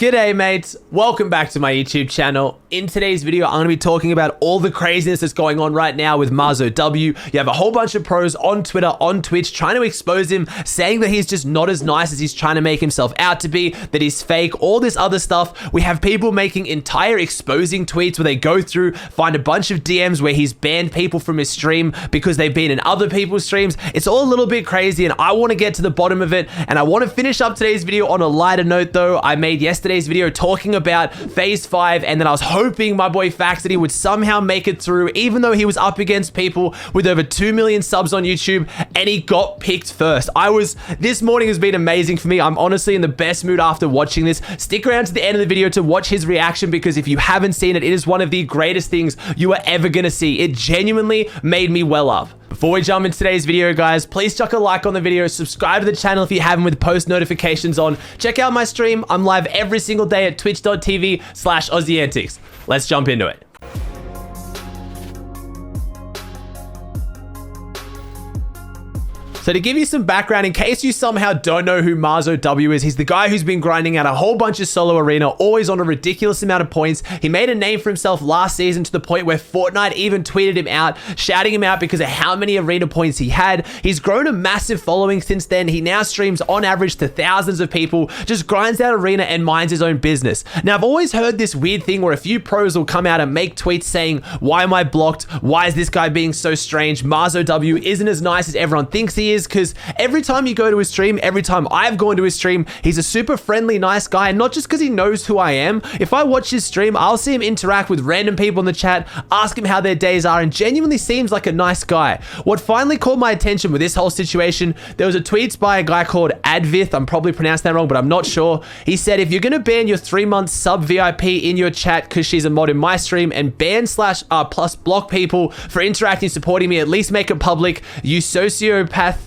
G'day mates, welcome back to my YouTube channel. In today's video, I'm going to be talking about all the craziness that's going on right now with Marzz. You have a whole bunch of pros on Twitter, on Twitch, trying to expose him, saying that he's just not as nice as he's trying to make himself out to be, that he's fake, all this other stuff. We have people making entire exposing tweets where they go through, find a bunch of DMs where he's banned people from his stream because they've been in other people's streams. It's all a little bit crazy and I want to get to the bottom of it, and I want to finish up today's video on a lighter note though. I made yesterday's video talking about FaZe 5, and then I was hoping my boy Faxuty would somehow make it through, even though he was up against people with over 2 million subs on YouTube, and he got picked first. This morning has been amazing for me. I'm honestly in the best mood after watching this. Stick around to the end of the video to watch his reaction, because if you haven't seen it, it is one of the greatest things you are ever gonna see. It genuinely made me well up. Before we jump into today's video, guys, please chuck a like on the video, subscribe to the channel if you haven't with post notifications on. Check out my stream. I'm live every single day at twitch.tv/Aussie Antics. Let's jump into it. So to give you some background, in case you somehow don't know who Marzz is, he's the guy who's been grinding out a whole bunch of solo arena, always on a ridiculous amount of points. He made a name for himself last season to the point where Fortnite even tweeted him out, shouting him out because of how many arena points he had. He's grown a massive following since then. He now streams on average to thousands of people, just grinds out arena and minds his own business. Now, I've always heard this weird thing where a few pros will come out and make tweets saying, why am I blocked? Why is this guy being so strange? Marzz isn't as nice as everyone thinks he is, because every time you go to his stream, every time I've gone to his stream, he's a super friendly, nice guy, and not just because he knows who I am. If I watch his stream, I'll see him interact with random people in the chat, ask him how their days are, and genuinely seems like a nice guy. What finally caught my attention with this whole situation, there was a tweet by a guy called Advith. I'm probably pronouncing that wrong, but I'm not sure. He said, if you're going to ban your 3-month sub VIP in your chat because she's a mod in my stream, and ban plus block people for interacting, supporting me, at least make it public. You sociopathical,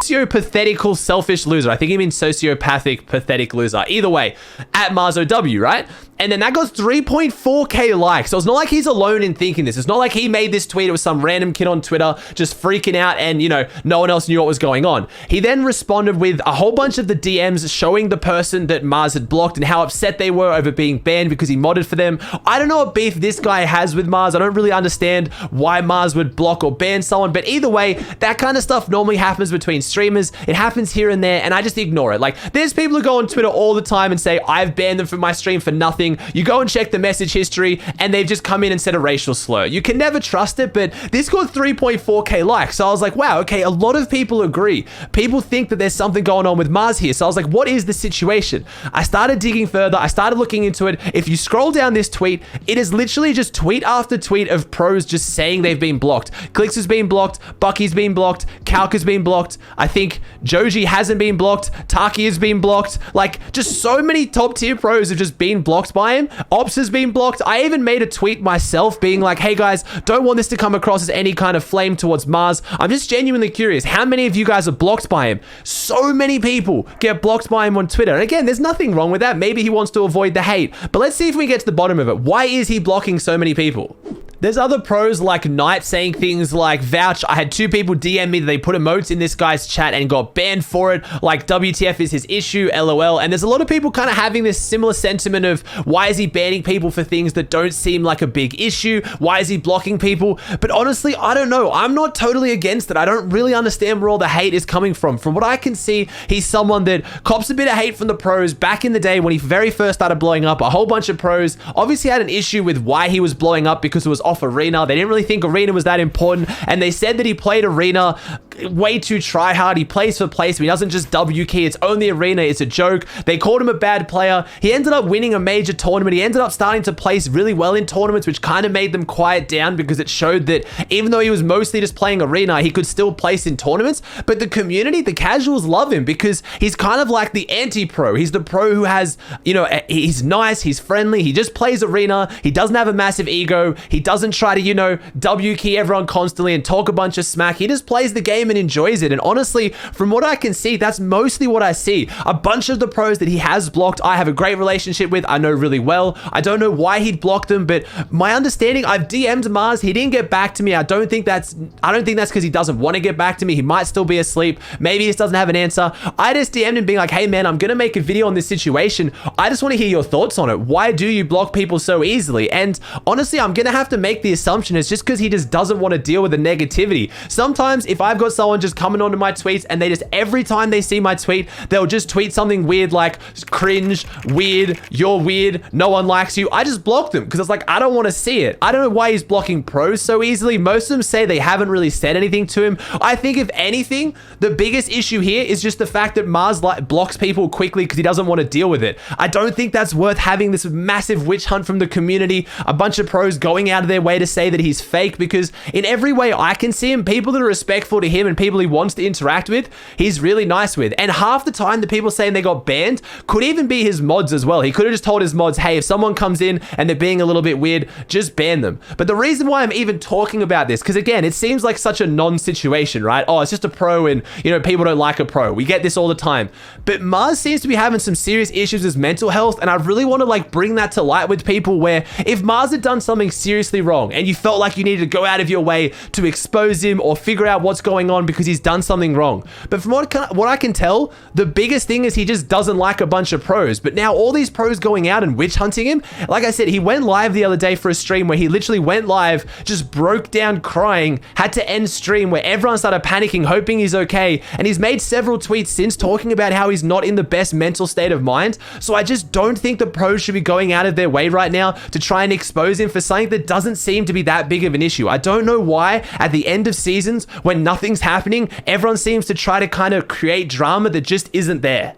sociopathetical selfish loser. I think he means sociopathic pathetic loser. Either way, at Marzz, right? And then that got 3.4k likes. So it's not like he's alone in thinking this. It's not like he made this tweet. It was some random kid on Twitter just freaking out and, you know, no one else knew what was going on. He then responded with a whole bunch of the DMs showing the person that Marzz had blocked and how upset they were over being banned because he modded for them. I don't know what beef this guy has with Marzz. I don't really understand why Marzz would block or ban someone, but either way, that kind of stuff normally happens between streamers. It happens here and there, and I just ignore it. Like, there's people who go on Twitter all the time and say, I've banned them from my stream for nothing. You go and check the message history and they've just come in and said a racial slur. You can never trust it, but this got 3.4k likes. So I was like, wow, okay, a lot of people agree. People think that there's something going on with Marzz here. So I was like, what is the situation? I started digging further. I started looking into it. If you scroll down this tweet, it is literally just tweet after tweet of pros just saying they've been blocked. Clicks has been blocked. Bucky's been blocked. Calc has been blocked. I think Joji hasn't been blocked. Taki has been blocked. Like, just so many top tier pros have just been blocked by him. Ops has been blocked. I even made a tweet myself being like, hey guys, don't want this to come across as any kind of flame towards Marzz. I'm just genuinely curious. How many of you guys are blocked by him? So many people get blocked by him on Twitter. And again, there's nothing wrong with that. Maybe he wants to avoid the hate. But let's see if we get to the bottom of it. Why is he blocking so many people? There's other pros like Knight saying things like, vouch, I had 2 people DM me that they put emotes in this guy's chat and got banned for it. Like, WTF is his issue, LOL. And there's a lot of people kind of having this similar sentiment of, why is he banning people for things that don't seem like a big issue? Why is he blocking people? But honestly, I don't know. I'm not totally against it. I don't really understand where all the hate is coming from. From what I can see, he's someone that cops a bit of hate from the pros. Back in the day when he very first started blowing up, a whole bunch of pros obviously had an issue with why he was blowing up, because it was off arena. They didn't really think arena was that important, and they said that he played arena way too try hard. He plays for placement. He doesn't just W key. It's only arena. It's a joke. They called him a bad player. He ended up winning a major tournament. He ended up starting to place really well in tournaments, which kind of made them quiet down, because it showed that even though he was mostly just playing arena, he could still place in tournaments. But the community, the casuals, love him because he's kind of like the anti-pro. He's the pro who has, you know, he's nice, he's friendly, he just plays arena, he doesn't have a massive ego, he doesn't try to, you know, W key everyone constantly and talk a bunch of smack. He just plays the game game and enjoys it. And honestly, from what I can see, that's mostly what I see. A bunch of the pros that he has blocked, I have a great relationship with. I know really well. I don't know why he'd blocked them, but my understanding, I've DM'd Marzz. He didn't get back to me. I don't think that's because he doesn't want to get back to me. He might still be asleep. Maybe he just doesn't have an answer. I just DM'd him being like, hey man, I'm going to make a video on this situation. I just want to hear your thoughts on it. Why do you block people so easily? And honestly, I'm going to have to make the assumption it's just because he just doesn't want to deal with the negativity. Sometimes if I've got someone just coming onto my tweets and they just, every time they see my tweet, they'll just tweet something weird like cringe, weird, you're weird, no one likes you. I just block them because it's like, I don't want to see it. I don't know why he's blocking pros so easily. Most of them say they haven't really said anything to him. I think if anything, the biggest issue here is just the fact that Marzz blocks people quickly because he doesn't want to deal with it. I don't think that's worth having this massive witch hunt from the community, a bunch of pros going out of their way to say that he's fake, because in every way I can see him, people that are respectful to him and people he wants to interact with, he's really nice with. And half the time the people saying they got banned could even be his mods as well. He could have just told his mods, hey, if someone comes in and they're being a little bit weird, just ban them. But the reason why I'm even talking about this, because again, it seems like such a non-situation, right? Oh, it's just a pro and, you know, people don't like a pro. We get this all the time. But Marzz seems to be having some serious issues with mental health, and I really want to like bring that to light with people, where if Marzz had done something seriously wrong and you felt like you needed to go out of your way to expose him or figure out what's going on because he's done something wrong. But from what I can tell, the biggest thing is he just doesn't like a bunch of pros. But now all these pros going out and witch hunting him, like I said, he went live the other day for a stream where he literally went live, just broke down crying, had to end stream where everyone started panicking, hoping he's okay. And he's made several tweets since talking about how he's not in the best mental state of mind. So I just don't think the pros should be going out of their way right now to try and expose him for something that doesn't seem to be that big of an issue. I don't know why at the end of seasons when nothing's happening, everyone seems to try to kind of create drama that just isn't there.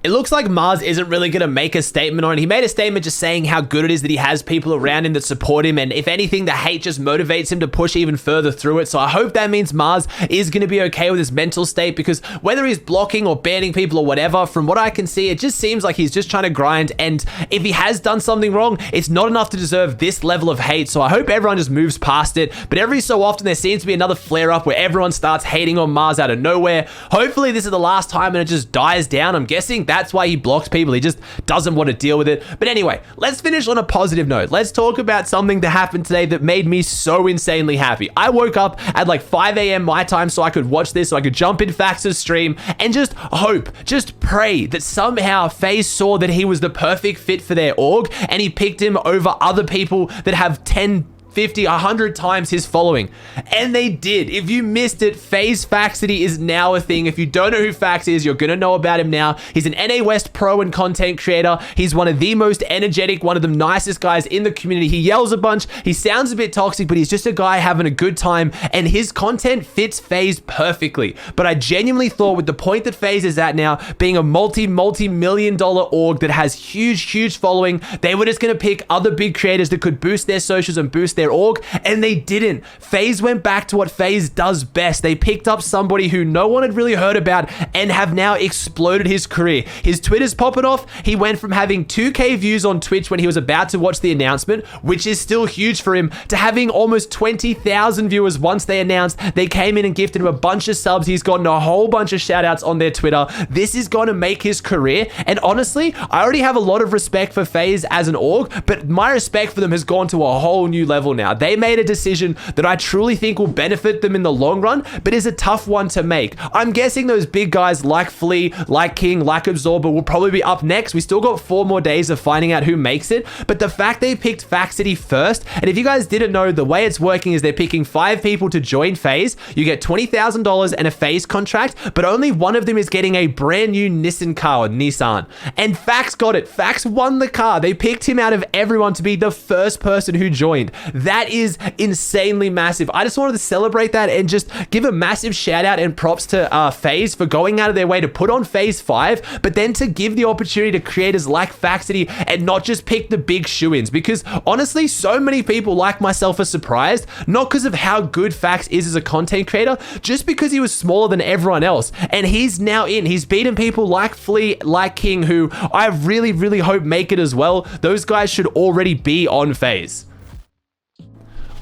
It looks like Marzz isn't really going to make a statement on it. He made a statement just saying how good it is that he has people around him that support him, and if anything, the hate just motivates him to push even further through it. So I hope that means Marzz is going to be okay with his mental state, because whether he's blocking or banning people or whatever, from what I can see, it just seems like he's just trying to grind, and if he has done something wrong, it's not enough to deserve this level of hate. So I hope everyone just moves past it. But every so often there seems to be another flare up where everyone starts hating on Marzz out of nowhere. Hopefully this is the last time and it just dies down. I'm guessing that's why he blocks people. He just doesn't want to deal with it. But anyway, let's finish on a positive note. Let's talk about something that happened today that made me so insanely happy. I woke up at like 5 a.m. my time so I could watch this, so I could jump in Fax's stream and just hope, just pray that somehow FaZe saw that he was the perfect fit for their org and he picked him over other people that have 10, 50, 100 times his following. And they did. If you missed it, FaZe Faxuty is now a thing. If you don't know who Fax is, you're gonna know about him now. He's an NA West pro and content creator. He's one of the most energetic, one of the nicest guys in the community. He yells a bunch. He sounds a bit toxic, but he's just a guy having a good time, and his content fits FaZe perfectly. But I genuinely thought with the point that FaZe is at now, being a multi-million dollar org that has huge following, they were just gonna pick other big creators that could boost their socials and boost their org, and they didn't. FaZe went back to what FaZe does best. They picked up somebody who no one had really heard about and have now exploded his career. His Twitter's popping off. He went from having 2K views on Twitch when he was about to watch the announcement, which is still huge for him, to having almost 20,000 viewers once they announced. They came in and gifted him a bunch of subs. He's gotten a whole bunch of shout outs on their Twitter. This is going to make his career, and honestly, I already have a lot of respect for FaZe as an org, but my respect for them has gone to a whole new level now. They made a decision that I truly think will benefit them in the long run, but is a tough one to make. I'm guessing those big guys like Flea, like King, like Absorber will probably be up next. We still got 4 more days of finding out who makes it, but the fact they picked Faxuty first, and if you guys didn't know, the way it's working is they're picking 5 people to join FaZe. You get $20,000 and a FaZe contract, but only one of them is getting a brand new Nissan car, or Nissan. And Fax got it. Fax won the car. They picked him out of everyone to be the first person who joined. That is insanely massive. I just wanted to celebrate that and just give a massive shout out and props to FaZe for going out of their way to put on FaZe 5, but then to give the opportunity to creators like Faxuty and not just pick the big shoe-ins, because honestly, so many people like myself are surprised, not because of how good Fax is as a content creator, just because he was smaller than everyone else. And he's now in. He's beaten people like Flea, like King, who I really hope make it as well. Those guys should already be on FaZe.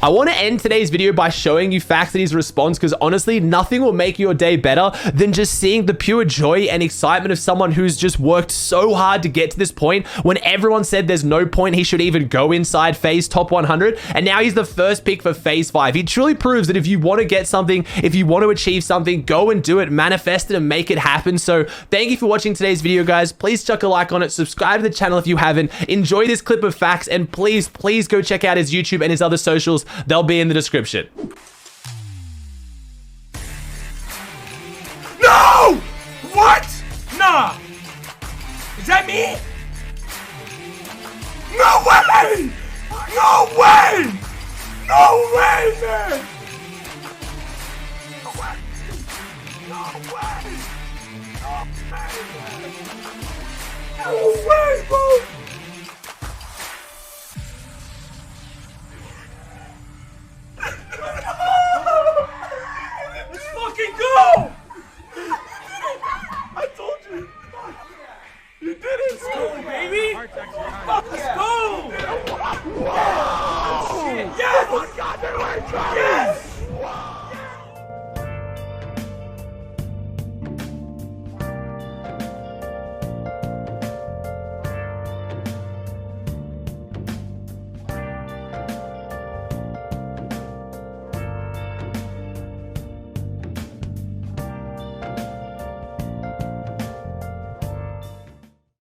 I want to end today's video by showing you Faxuty's response, because honestly, nothing will make your day better than just seeing the pure joy and excitement of someone who's just worked so hard to get to this point when everyone said there's no point he should even go inside FaZe top 100, and now he's the first pick for FaZe 5. He truly proves that if you want to get something, if you want to achieve something, go and do it, manifest it, and make it happen. So thank you for watching today's video, guys. Please chuck a like on it, subscribe to the channel if you haven't, enjoy this clip of Fax, and please go check out his YouTube and his other socials. They'll be in the description. No! What? Nah. Is that me? No way! No way! No way, man! No way! No way! No way, man! No way, bro!